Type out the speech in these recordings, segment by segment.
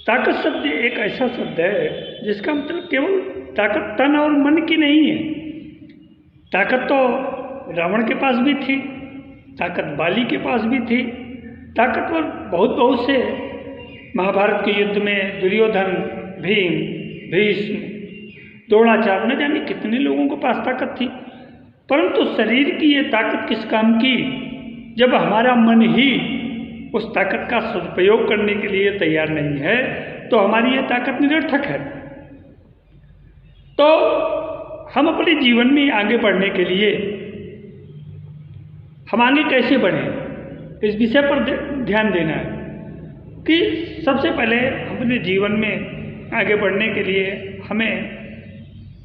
ताकत शब्द एक ऐसा शब्द है जिसका मतलब केवल ताकत तन और मन की नहीं है। ताकत तो रावण के पास भी थी, ताकत बाली के पास भी थी, ताकतवर बहुत बहुत से महाभारत के युद्ध में दुर्योधन, भीम, भीष्म, द्रोणाचार्य, न जाने कितने लोगों के पास ताकत थी। परंतु शरीर की ये ताकत किस काम की जब हमारा मन ही उस ताकत का सदुपयोग करने के लिए तैयार नहीं है, तो हमारी ये ताकत निरर्थक है। तो हम अपने जीवन में आगे बढ़ने के लिए हम आगे कैसे बढ़ें, इस विषय पर ध्यान देना है कि सबसे पहले अपने जीवन में आगे बढ़ने के लिए हमें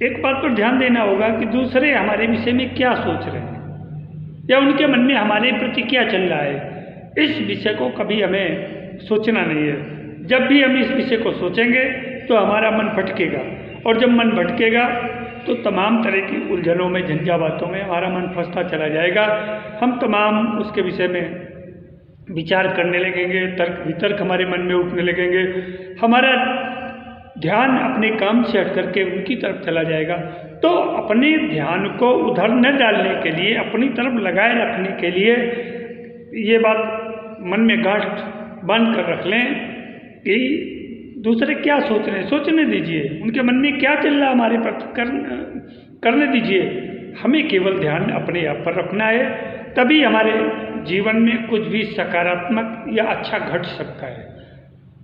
एक बात पर ध्यान देना होगा कि दूसरे हमारे विषय में क्या सोच रहे हैं या उनके मन में हमारे प्रति क्या चल रहा है। इस विषय को कभी हमें सोचना नहीं है। जब भी हम इस विषय को सोचेंगे तो हमारा मन भटकेगा, और जब मन भटकेगा तो तमाम तरह की उलझनों में, झंझावातों में हमारा मन फंसता चला जाएगा। हम तमाम उसके विषय में विचार करने लगेंगे, तर्क वितर्क हमारे मन में उठने लगेंगे, हमारा ध्यान अपने काम से हट करके उनकी तरफ चला जाएगा। तो अपने ध्यान को उधर न डालने के लिए, अपनी तरफ लगाए रखने के लिए ये बात मन में गांठ बांध कर रख लें कि दूसरे क्या सोच रहे हैं, सोचने दीजिए, उनके मन में क्या चल रहा है हमारे पर करने दीजिए। हमें केवल ध्यान अपने आप पर रखना है, तभी हमारे जीवन में कुछ भी सकारात्मक या अच्छा घट सकता है,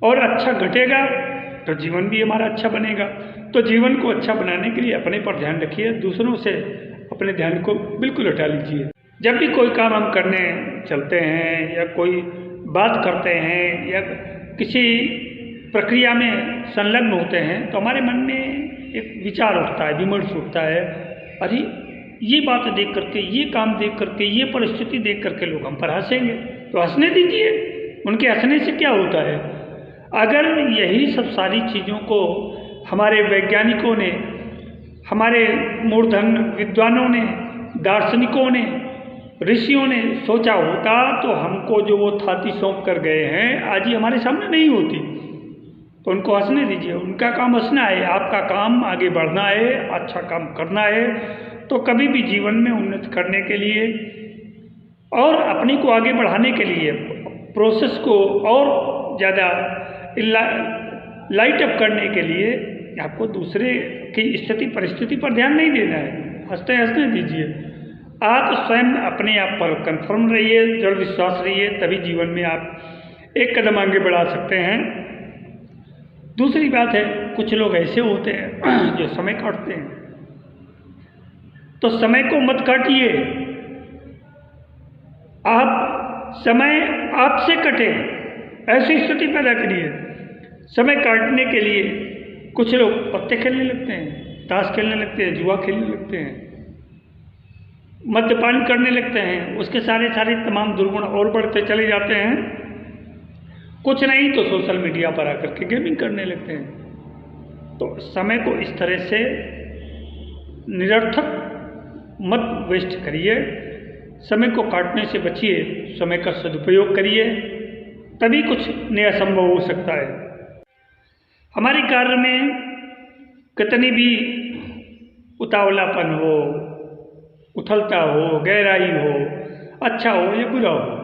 और अच्छा घटेगा तो जीवन भी हमारा अच्छा बनेगा। तो जीवन को अच्छा बनाने के लिए अपने पर ध्यान रखिए, दूसरों से अपने ध्यान को बिल्कुल हटा लीजिए। जब भी कोई काम हम करने चलते हैं या कोई बात करते हैं या किसी प्रक्रिया में संलग्न होते हैं तो हमारे मन में एक विचार उठता है, विमर्श उठता है, अरे ये बात देख करके, ये काम देख करके, ये परिस्थिति देख करके लोग हम पर हंसेंगे, तो हंसने दीजिए। उनके हंसने से क्या होता है? अगर यही सब सारी चीज़ों को हमारे वैज्ञानिकों ने, हमारे मूर्धन विद्वानों ने, दार्शनिकों ने, ऋषियों ने सोचा होता तो हमको जो वो थाती सौंप कर गए हैं आज ये हमारे सामने नहीं होती। तो उनको हंसने दीजिए, उनका काम हंसना है, आपका काम आगे बढ़ना है, अच्छा काम करना है। तो कभी भी जीवन में उन्नति करने के लिए और अपने को आगे बढ़ाने के लिए, प्रोसेस को और ज़्यादा लाइट अप करने के लिए आपको दूसरे की स्थिति परिस्थिति पर ध्यान नहीं देना है, हंसते हंसने दीजिए। आप स्वयं अपने आप पर कंफर्म रहिए, दृढ़ विश्वास रहिए, तभी जीवन में आप एक कदम आगे बढ़ा सकते हैं। दूसरी बात है, कुछ लोग ऐसे होते हैं जो समय काटते हैं, तो समय को मत काटिए, आप समय आपसे कटे, ऐसी स्थिति पैदा करिए। समय काटने के लिए कुछ लोग पत्ते खेलने लगते हैं, ताश खेलने लगते हैं, जुआ खेलने लगते हैं, मद्यपान करने लगते हैं, उसके सारे तमाम दुर्गुण और बढ़ते चले जाते हैं। कुछ नहीं तो सोशल मीडिया पर आकर के गेमिंग करने लगते हैं। तो समय को इस तरह से निरर्थक मत वेस्ट करिए, समय को काटने से बचिए, समय का सदुपयोग करिए, तभी कुछ नया संभव हो सकता है। हमारे कार्य में कितनी भी उतावलापन हो, उथलता हो, गहराई हो, अच्छा हो या बुरा हो,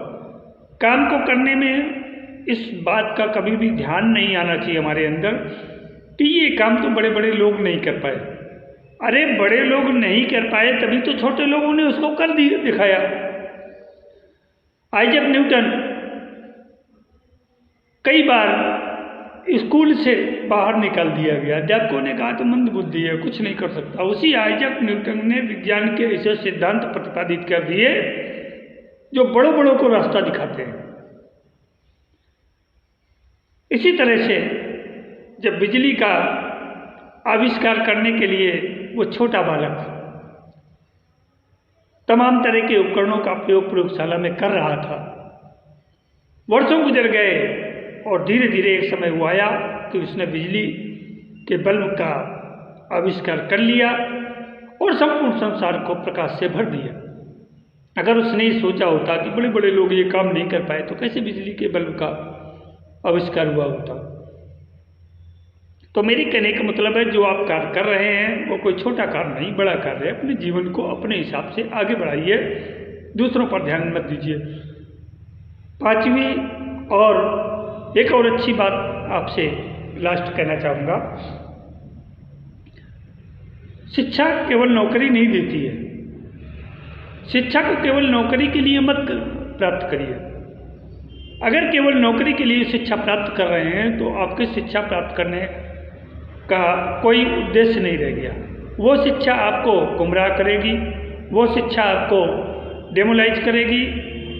काम को करने में इस बात का कभी भी ध्यान नहीं आना चाहिए हमारे अंदर कि ये काम तो बड़े बड़े लोग नहीं कर पाए। अरे बड़े लोग नहीं कर पाए तभी तो छोटे लोगों ने उसको कर दिखाया। आइजैक न्यूटन कई बार स्कूल से बाहर निकाल दिया गया, अध्यापकों ने कहा तो मंद बुद्धि है, कुछ नहीं कर सकता। उसी आइजैक न्यूटन ने विज्ञान के ऐसे सिद्धांत प्रतिपादित कर दिए जो बड़ों बड़ों को रास्ता दिखाते हैं। इसी तरह से जब बिजली का आविष्कार करने के लिए वो छोटा बालक तमाम तरह के उपकरणों का प्रयोग प्रयोगशाला में कर रहा था, वर्षों गुजर गए और धीरे धीरे एक समय वो आया कि उसने बिजली के बल्ब का आविष्कार कर लिया और संपूर्ण संसार को प्रकाश से भर दिया। अगर उसने ये सोचा होता कि बड़े बड़े लोग ये काम नहीं कर पाए तो कैसे बिजली के बल्ब का आविष्कार हुआ होता। तो मेरी कहने का मतलब है, जो आप कार्य कर रहे हैं वो कोई छोटा कार्य नहीं, बड़ा कार्य है। अपने जीवन को अपने हिसाब से आगे बढ़ाइए, दूसरों पर ध्यान मत दीजिए। पांचवी और एक और अच्छी बात आपसे लास्ट कहना चाहूँगा, शिक्षा केवल नौकरी नहीं देती है। शिक्षा को केवल नौकरी के लिए मत प्राप्त करिए। अगर केवल नौकरी के लिए शिक्षा प्राप्त कर रहे हैं तो आपके शिक्षा प्राप्त करने का कोई उद्देश्य नहीं रह गया। वो शिक्षा आपको गुमराह करेगी, वो शिक्षा आपको डेमोलाइज करेगी,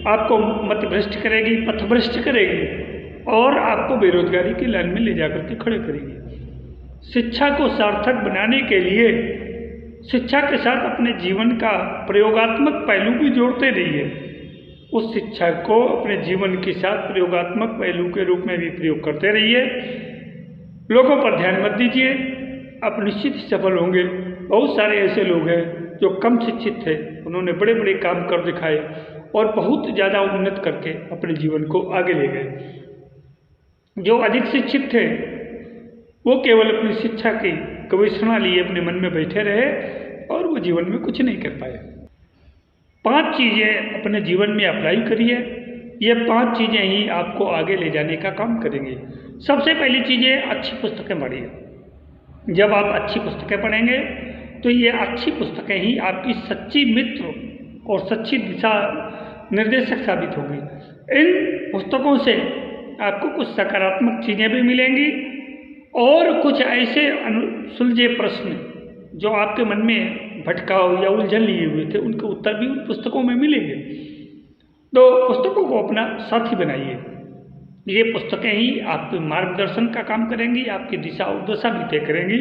आपको मतभ्रष्ट करेगी, पथभ्रष्ट करेगी और आपको बेरोजगारी की लाइन में ले जाकर के खड़े करेगी। शिक्षा को सार्थक बनाने के लिए शिक्षा के साथ अपने जीवन का प्रयोगात्मक पहलू भी जोड़ते रहिए। उस शिक्षा को अपने जीवन के साथ प्रयोगात्मक पहलू के रूप में भी प्रयोग करते रहिए। लोगों पर ध्यान मत दीजिए, आप निश्चित ही सफल होंगे। बहुत सारे ऐसे लोग हैं जो कम शिक्षित थे, उन्होंने बड़े बड़े काम कर दिखाए और बहुत ज़्यादा उन्नत करके अपने जीवन को आगे ले गए। जो अधिक शिक्षित थे वो केवल अपनी शिक्षा की गवेषणा लिए अपने मन में बैठे रहे और वो जीवन में कुछ नहीं कर पाए। 5 चीज़ें अपने जीवन में अप्लाई करिए। ये 5 चीज़ें ही आपको आगे ले जाने का काम करेंगी। सबसे पहली चीज़ है, अच्छी पुस्तकें पढ़िए। जब आप अच्छी पुस्तकें पढ़ेंगे तो ये अच्छी पुस्तकें ही आपकी सच्ची मित्र और सच्ची दिशा निर्देशक साबित होगी। इन पुस्तकों से आपको कुछ सकारात्मक चीज़ें भी मिलेंगी और कुछ ऐसे सुलझे प्रश्न जो आपके मन में भटकाव या उलझन लिए हुए थे, उनके उत्तर भी उन पुस्तकों में मिलेंगे। तो पुस्तकों को अपना साथी बनाइए। ये पुस्तकें ही आपके मार्गदर्शन का काम करेंगी, आपकी दिशा और दशा भी तय करेंगी।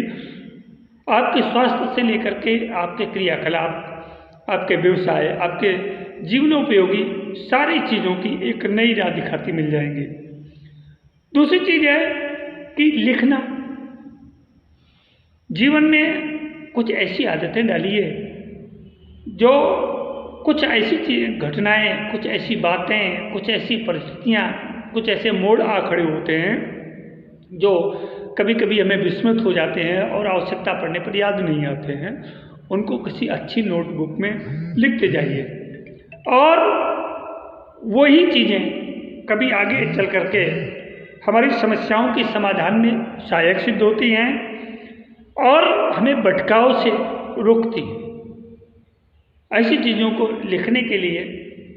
आपके स्वास्थ्य से लेकर के आपके क्रियाकलाप, आपके व्यवसाय, आपके जीवनोपयोगी सारी चीज़ों की एक नई राह दिखाती मिल जाएंगी। दूसरी चीज़ है कि लिखना। जीवन में कुछ ऐसी आदतें डालिए जो कुछ ऐसी घटनाएं, कुछ ऐसी बातें, कुछ ऐसी परिस्थितियां, कुछ ऐसे मोड़ आ खड़े होते हैं जो कभी कभी हमें विस्मृत हो जाते हैं और आवश्यकता पड़ने पर याद नहीं आते हैं। उनको किसी अच्छी नोटबुक में लिखते जाइए और वही चीज़ें कभी आगे चल करके हमारी समस्याओं के समाधान में सहायक सिद्ध होती हैं और हमें भटकाव से रोकती हैं। ऐसी चीज़ों को लिखने के लिए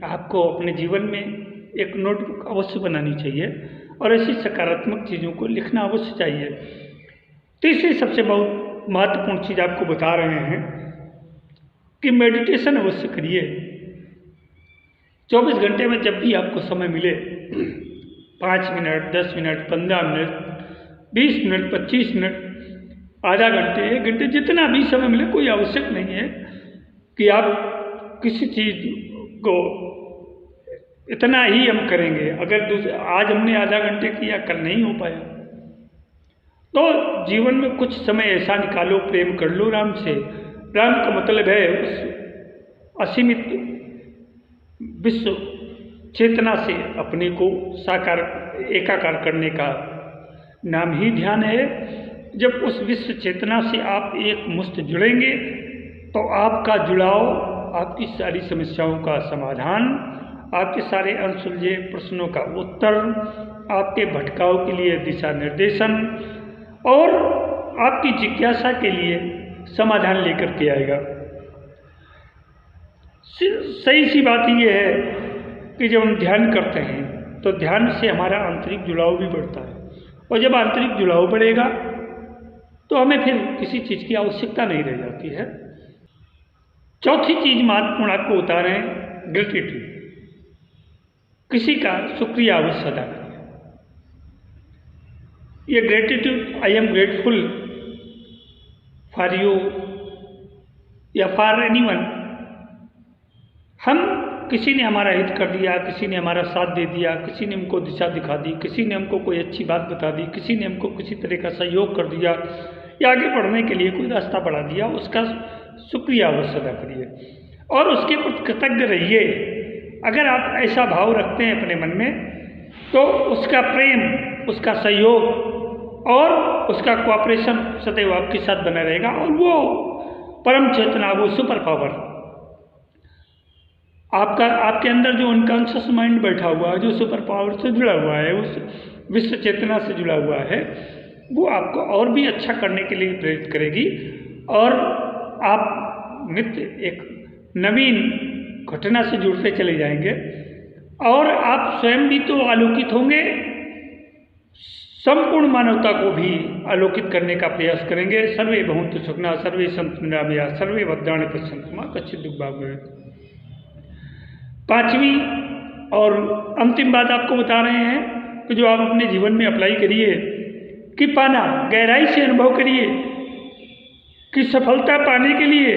आपको अपने जीवन में एक नोटबुक अवश्य बनानी चाहिए और ऐसी सकारात्मक चीज़ों को लिखना अवश्य चाहिए। तीसरी सबसे बहुत महत्वपूर्ण चीज़ आपको बता रहे हैं कि मेडिटेशन अवश्य करिए। 24 घंटे में जब भी आपको समय मिले, 5 minute, 10 minute, 15 minute, 20 minute, 25 minute, आधा घंटे, 1 घंटे, जितना भी समय मिले, कोई आवश्यक नहीं है कि आप किसी चीज़ को इतना ही हम करेंगे। अगर आज हमने आधा घंटे किया, कल नहीं हो पाया, तो जीवन में कुछ समय ऐसा निकालो, प्रेम कर लो राम से। राम का मतलब है उस असीमित विश्व चेतना से अपने को साकार एकाकार करने का नाम ही ध्यान है। जब उस विश्व चेतना से आप एक मुश्त जुड़ेंगे तो आपका जुड़ाव, आपकी सारी समस्याओं का समाधान, आपके सारे अनसुलझे प्रश्नों का उत्तर, आपके भटकाव के लिए दिशा निर्देशन और आपकी जिज्ञासा के लिए समाधान लेकर के आएगा। सही सी बात यह है कि जब हम ध्यान करते हैं तो ध्यान से हमारा आंतरिक जुड़ाव भी बढ़ता है और जब आंतरिक जुड़ाव बढ़ेगा तो हमें फिर किसी चीज़ की आवश्यकता नहीं रह जाती है। चौथी चीज़ महत्वपूर्ण आपको बता रहे हैं, ग्रेटिट्यूड। किसी का शुक्रिया अवश्य अदा करिए। ये gratitude, I am grateful for you या फॉर एनीवन। हम किसी ने हमारा हित कर दिया, किसी ने हमारा साथ दे दिया, किसी ने हमको दिशा दिखा दी, किसी ने हमको कोई अच्छी बात बता दी, किसी ने हमको किसी तरह का सहयोग कर दिया या आगे बढ़ने के लिए कोई रास्ता बढ़ा दिया, उसका शुक्रिया अवश्य अदा करिए और उसके प्रति कृतज्ञ रहिए। अगर आप ऐसा भाव रखते हैं अपने मन में तो उसका प्रेम, उसका सहयोग और उसका कोऑपरेशन सदैव आपके साथ बना रहेगा। और वो परम चेतना, वो सुपर पावर आपके अंदर जो अनकॉन्शियस माइंड बैठा हुआ है, जो सुपर पावर से जुड़ा हुआ है, उस विश्व चेतना से जुड़ा हुआ है, वो आपको और भी अच्छा करने के लिए प्रेरित करेगी और आप नित्य एक नवीन घटना से जुड़ते चले जाएंगे और आप स्वयं भी तो आलोकित होंगे, संपूर्ण मानवता को भी आलोकित करने का प्रयास करेंगे। सर्वे भवन्तु सुखिनः, सर्वे सन्तु निरामयाः, सर्वे भद्राणि पश्यन्तु मा कश्चित् दुःखभाग् भवेत्। पांचवी और अंतिम बात आपको बता रहे हैं कि जो आप अपने जीवन में अप्लाई करिए कि पाना, गहराई से अनुभव करिए कि सफलता पाने के लिए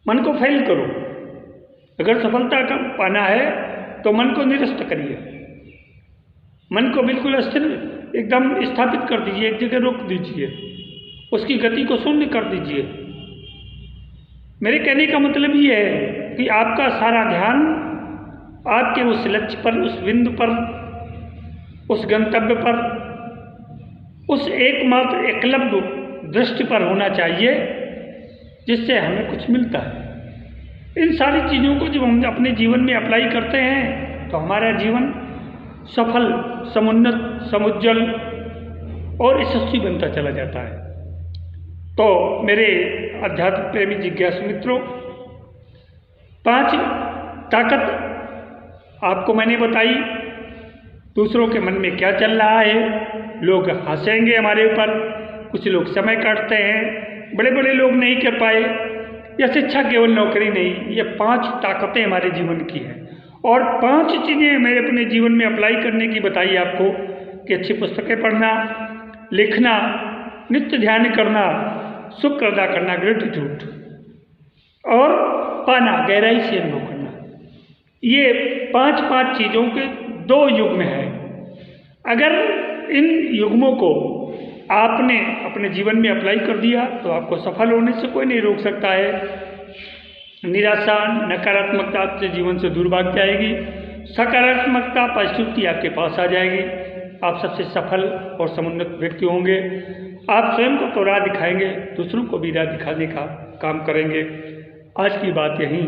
मन को फैल करो। अगर सफलता का पाना है तो मन को निरस्त करिए, मन को बिल्कुल स्थिर एकदम स्थापित कर दीजिए, एक जगह रोक दीजिए, उसकी गति को शून्य कर दीजिए। मेरे कहने का मतलब ये है कि आपका सारा ध्यान आपके उस लक्ष्य पर, उस बिंदु पर, उस गंतव्य पर, उस एकमात्र एकलव्य दृष्टि पर होना चाहिए जिससे हमें कुछ मिलता है। इन सारी चीज़ों को जब हम अपने जीवन में अप्लाई करते हैं तो हमारा जीवन सफल, समुन्नत, समुज्जल और यशस्वी बनता चला जाता है। तो मेरे अध्यात्म प्रेमी जिज्ञासु मित्रों, 5 ताकत आपको मैंने बताई। दूसरों के मन में क्या चल रहा है, लोग हंसेंगे हमारे ऊपर, कुछ लोग समय काटते हैं, बड़े बड़े लोग नहीं कर पाए, या शिक्षा केवल नौकरी नहीं, ये 5 ताकतें हमारे जीवन की हैं। और 5 चीज़ें मैंने अपने जीवन में अप्लाई करने की बताई आपको कि अच्छी पुस्तकें पढ़ना, लिखना, नित्य ध्यान करना, शुक्र अदा करना, ग्रेटिट्यूड, और पाना, गहराई से अनुभव करना। ये 5 चीज़ों के 2 युग्म हैं। अगर इन युग्मों को आपने अपने जीवन में अप्लाई कर दिया तो आपको सफल होने से कोई नहीं रोक सकता है। निराशा, नकारात्मकता आपके जीवन से दूर भाग जाएगी, सकारात्मकता, पॉजिटिविटी आपके पास आ जाएगी। आप सबसे सफल और समुन्नत व्यक्ति होंगे। आप स्वयं को तो राह दिखाएंगे, दूसरों को भी राह दिखाने का काम करेंगे। आज की बात यहीं।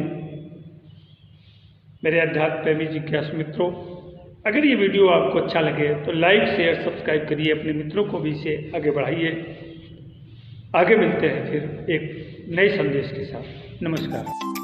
मेरे अध्यात्म प्रेमी जिज्ञासु मित्रों, अगर ये वीडियो आपको अच्छा लगे तो लाइक, शेयर, सब्सक्राइब करिए, अपने मित्रों को भी इसे आगे बढ़ाइए। आगे मिलते हैं फिर एक नए संदेश के साथ। नमस्कार।